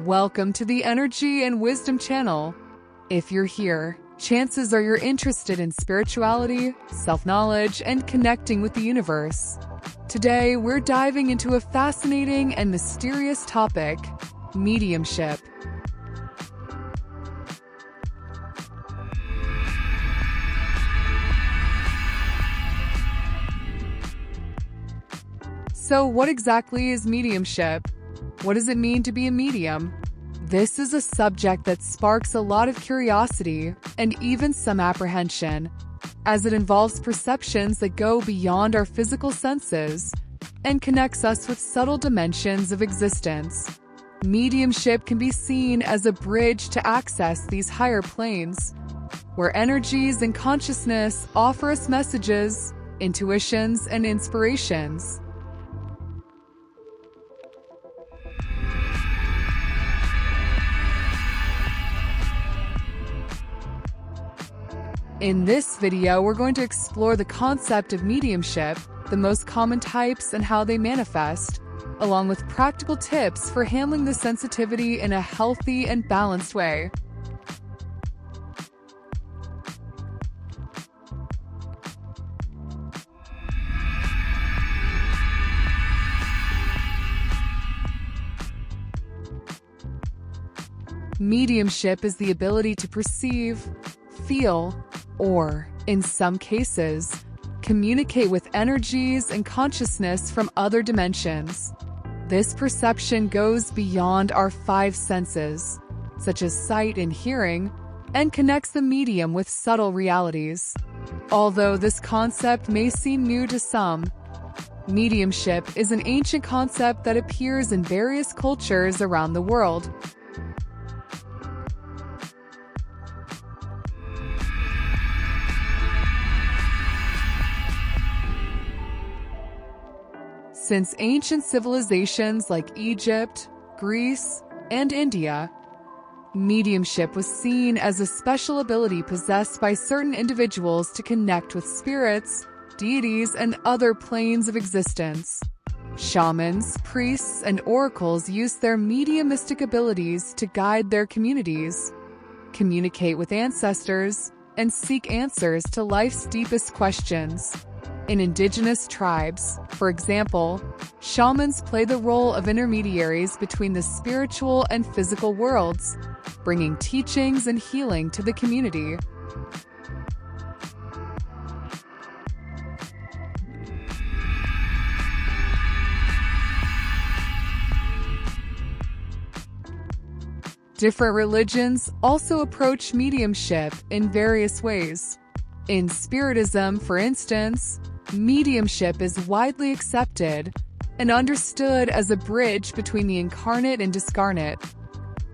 Welcome to the Energy and Wisdom channel. If you're here, chances are you're interested in spirituality, self-knowledge, and connecting with the universe. Today, we're diving into a fascinating and mysterious topic: mediumship. So, what exactly is mediumship? What does it mean to be a medium? This is a subject that sparks a lot of curiosity and even some apprehension, as it involves perceptions that go beyond our physical senses and connects us with subtle dimensions of existence. Mediumship can be seen as a bridge to access these higher planes, where energies and consciousness offer us messages, intuitions, and inspirations. In this video, we're going to explore the concept of mediumship, the most common types and how they manifest, along with practical tips for handling the sensitivity in a healthy and balanced way. Mediumship is the ability to perceive, feel, or, in some cases, communicate with energies and consciousness from other dimensions. This perception goes beyond our five senses, such as sight and hearing, and connects the medium with subtle realities. Although this concept may seem new to some, mediumship is an ancient concept that appears in various cultures around the world. Since ancient civilizations like Egypt, Greece, and India, mediumship was seen as a special ability possessed by certain individuals to connect with spirits, deities, and other planes of existence. Shamans, priests, and oracles used their mediumistic abilities to guide their communities, communicate with ancestors, and seek answers to life's deepest questions. In indigenous tribes, for example, shamans play the role of intermediaries between the spiritual and physical worlds, bringing teachings and healing to the community. Different religions also approach mediumship in various ways. In Spiritism, for instance, mediumship is widely accepted and understood as a bridge between the incarnate and discarnate,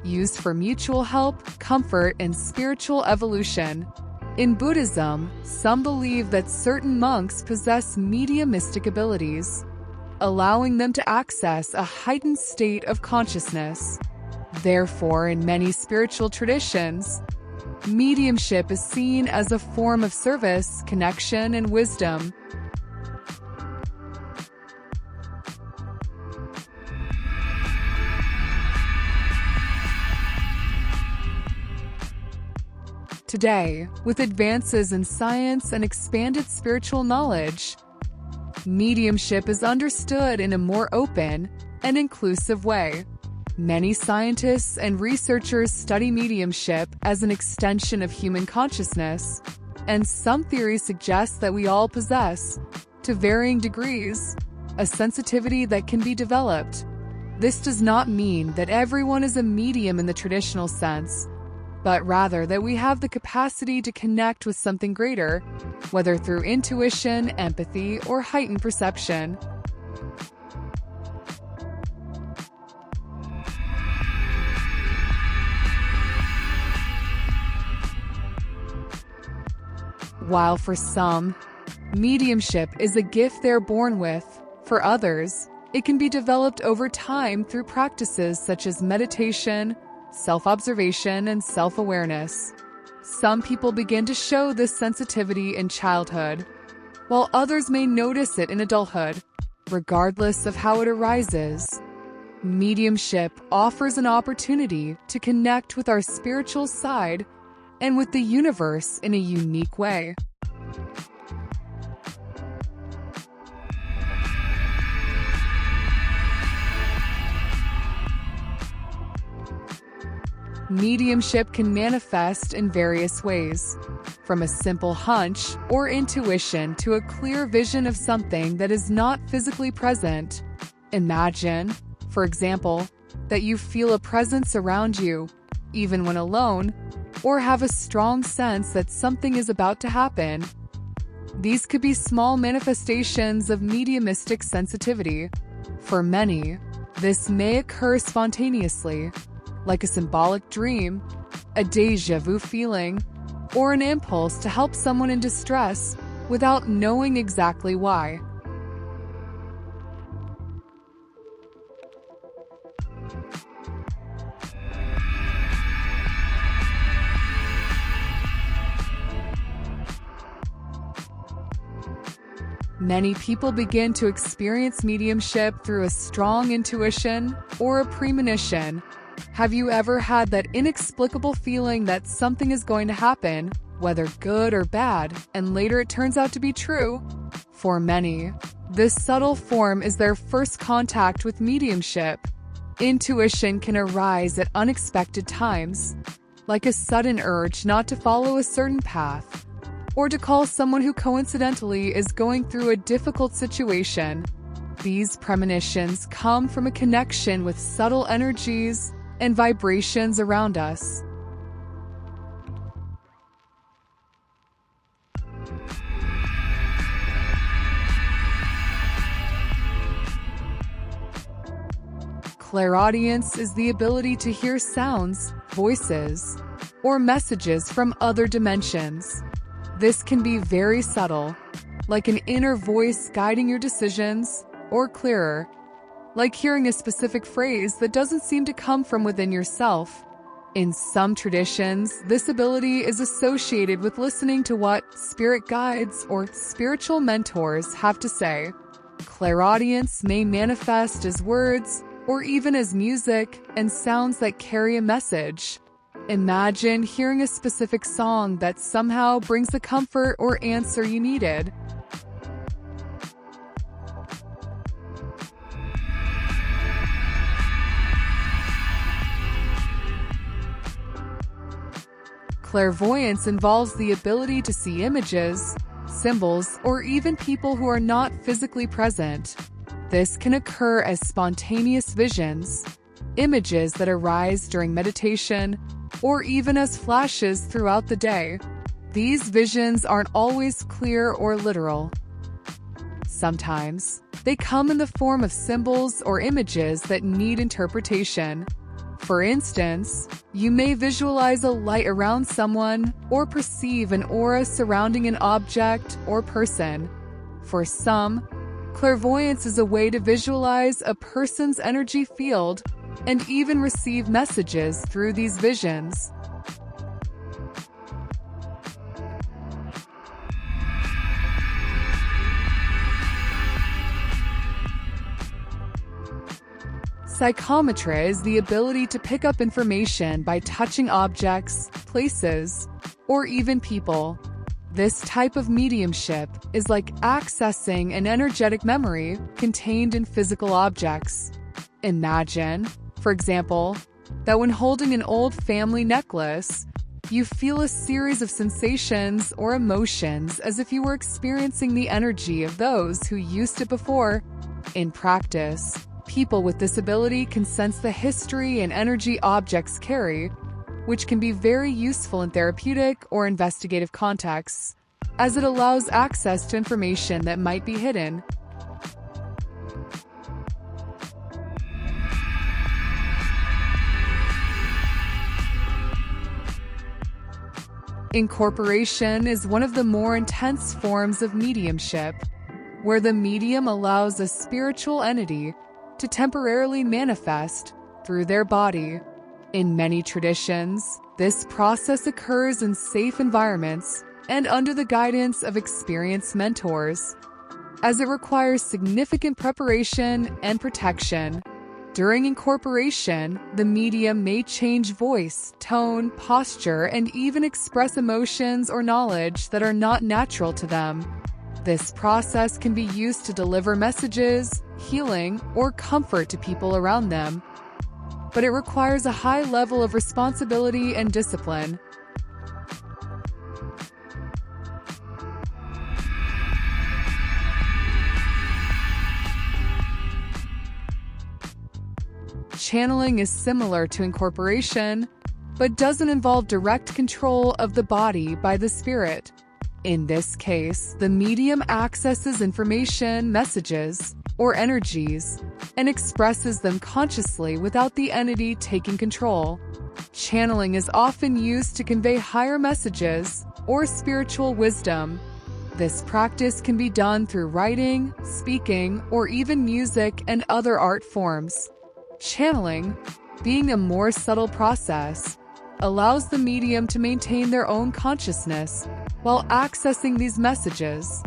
used for mutual help, comfort, and spiritual evolution. In Buddhism, some believe that certain monks possess mediumistic abilities, allowing them to access a heightened state of consciousness. Therefore, in many spiritual traditions, mediumship is seen as a form of service, connection, and wisdom. Today, with advances in science and expanded spiritual knowledge, mediumship is understood in a more open and inclusive way. Many scientists and researchers study mediumship as an extension of human consciousness, and some theories suggest that we all possess, to varying degrees, a sensitivity that can be developed. This does not mean that everyone is a medium in the traditional sense, but rather that we have the capacity to connect with something greater, whether through intuition, empathy, or heightened perception. While for some, mediumship is a gift they're born with, for others, it can be developed over time through practices such as meditation, self-observation, and self-awareness. Some people begin to show this sensitivity in childhood, while others may notice it in adulthood. Regardless of how it arises, Mediumship offers an opportunity to connect with our spiritual side and with the universe in a unique way. Mediumship can manifest in various ways, from a simple hunch or intuition to a clear vision of something that is not physically present. Imagine, for example, that you feel a presence around you, even when alone, or have a strong sense that something is about to happen. These could be small manifestations of mediumistic sensitivity. For many, this may occur spontaneously, like a symbolic dream, a déjà vu feeling, or an impulse to help someone in distress without knowing exactly why. Many people begin to experience mediumship through a strong intuition or a premonition. Have you ever had that inexplicable feeling that something is going to happen, whether good or bad, and later it turns out to be true? For many, this subtle form is their first contact with mediumship. Intuition can arise at unexpected times, like a sudden urge not to follow a certain path, or to call someone who coincidentally is going through a difficult situation. These premonitions come from a connection with subtle energies and vibrations around us. Clairaudience is the ability to hear sounds, voices, or messages from other dimensions. This can be very subtle, like an inner voice guiding your decisions, or clearer, like hearing a specific phrase that doesn't seem to come from within yourself. In some traditions, this ability is associated with listening to what spirit guides or spiritual mentors have to say. Clairaudience may manifest as words or even as music and sounds that carry a message. Imagine hearing a specific song that somehow brings the comfort or answer you needed. Clairvoyance involves the ability to see images, symbols, or even people who are not physically present. This can occur as spontaneous visions, images that arise during meditation, or even as flashes throughout the day. These visions aren't always clear or literal. Sometimes, they come in the form of symbols or images that need interpretation. For instance, you may visualize a light around someone or perceive an aura surrounding an object or person. For some, clairvoyance is a way to visualize a person's energy field and even receive messages through these visions. Psychometry is the ability to pick up information by touching objects, places, or even people. This type of mediumship is like accessing an energetic memory contained in physical objects. Imagine, for example, that when holding an old family necklace, you feel a series of sensations or emotions as if you were experiencing the energy of those who used it before. In practice, people with this ability can sense the history and energy objects carry, which can be very useful in therapeutic or investigative contexts, as it allows access to information that might be hidden. Incorporation is one of the more intense forms of mediumship, where the medium allows a spiritual entity to temporarily manifest through their body. In many traditions, this process occurs in safe environments and under the guidance of experienced mentors. As it requires significant preparation and protection, During incorporation, the medium may change voice, tone, posture, and even express emotions or knowledge that are not natural to them. This process can be used to deliver messages, healing, or comfort to people around them. But it requires a high level of responsibility and discipline. Channeling is similar to incorporation, but doesn't involve direct control of the body by the spirit. In this case, the medium accesses information, messages, or energies, and expresses them consciously without the entity taking control. Channeling is often used to convey higher messages or spiritual wisdom. This practice can be done through writing, speaking, or even music and other art forms. Channeling, being a more subtle process, allows the medium to maintain their own consciousness while accessing these messages.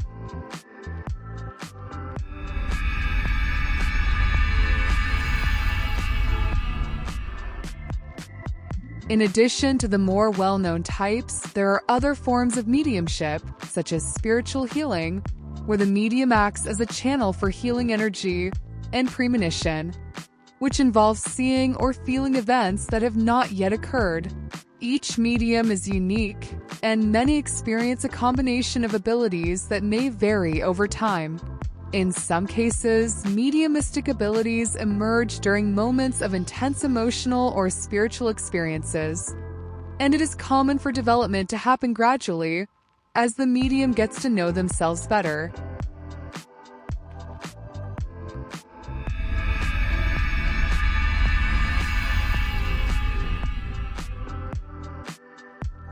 In addition to the more well-known types, there are other forms of mediumship, such as spiritual healing, where the medium acts as a channel for healing energy, and premonition, which involves seeing or feeling events that have not yet occurred. Each medium is unique, and many experience a combination of abilities that may vary over time. In some cases, mediumistic abilities emerge during moments of intense emotional or spiritual experiences, and it is common for development to happen gradually as the medium gets to know themselves better.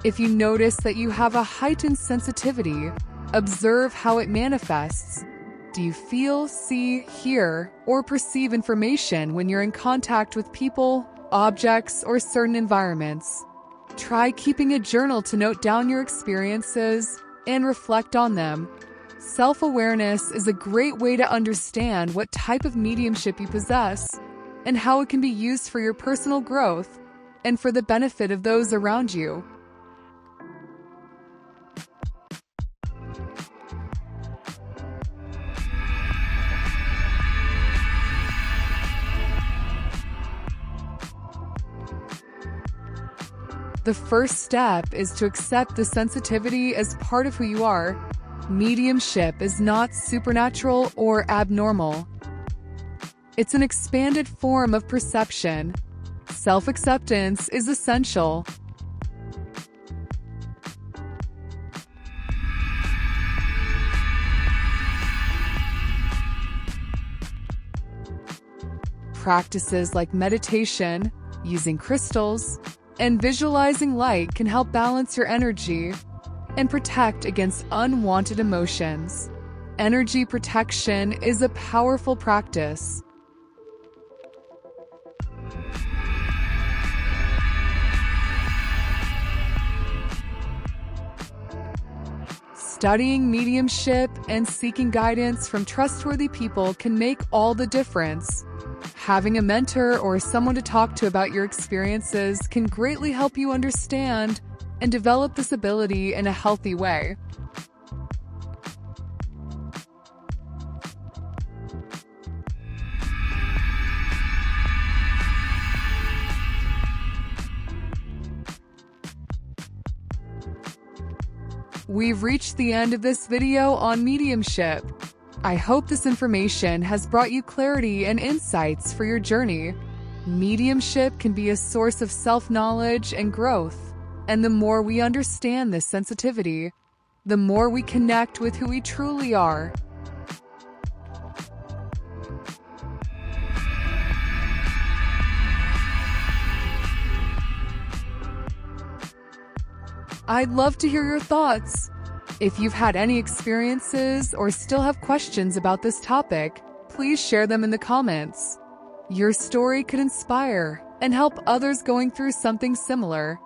If you notice that you have a heightened sensitivity, observe how it manifests. Do you feel, see, hear, or perceive information when you're in contact with people, objects, or certain environments? Try keeping a journal to note down your experiences and reflect on them. Self-awareness is a great way to understand what type of mediumship you possess and how it can be used for your personal growth and for the benefit of those around you. The first step is to accept the sensitivity as part of who you are. Mediumship is not supernatural or abnormal. It's an expanded form of perception. Self-acceptance is essential. Practices like meditation, using crystals, and visualizing light can help balance your energy and protect against unwanted emotions. Energy protection is a powerful practice. Studying mediumship and seeking guidance from trustworthy people can make all the difference. Having a mentor or someone to talk to about your experiences can greatly help you understand and develop this ability in a healthy way. We've reached the end of this video on mediumship. I hope this information has brought you clarity and insights for your journey. Mediumship can be a source of self-knowledge and growth, and the more we understand this sensitivity, the more we connect with who we truly are. I'd love to hear your thoughts. If you've had any experiences or still have questions about this topic, please share them in the comments. Your story could inspire and help others going through something similar.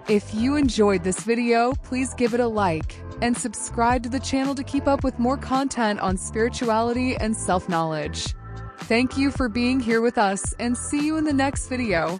If you enjoyed this video, please give it a like and subscribe to the channel to keep up with more content on spirituality and self-knowledge. Thank you for being here with us, and see you in the next video.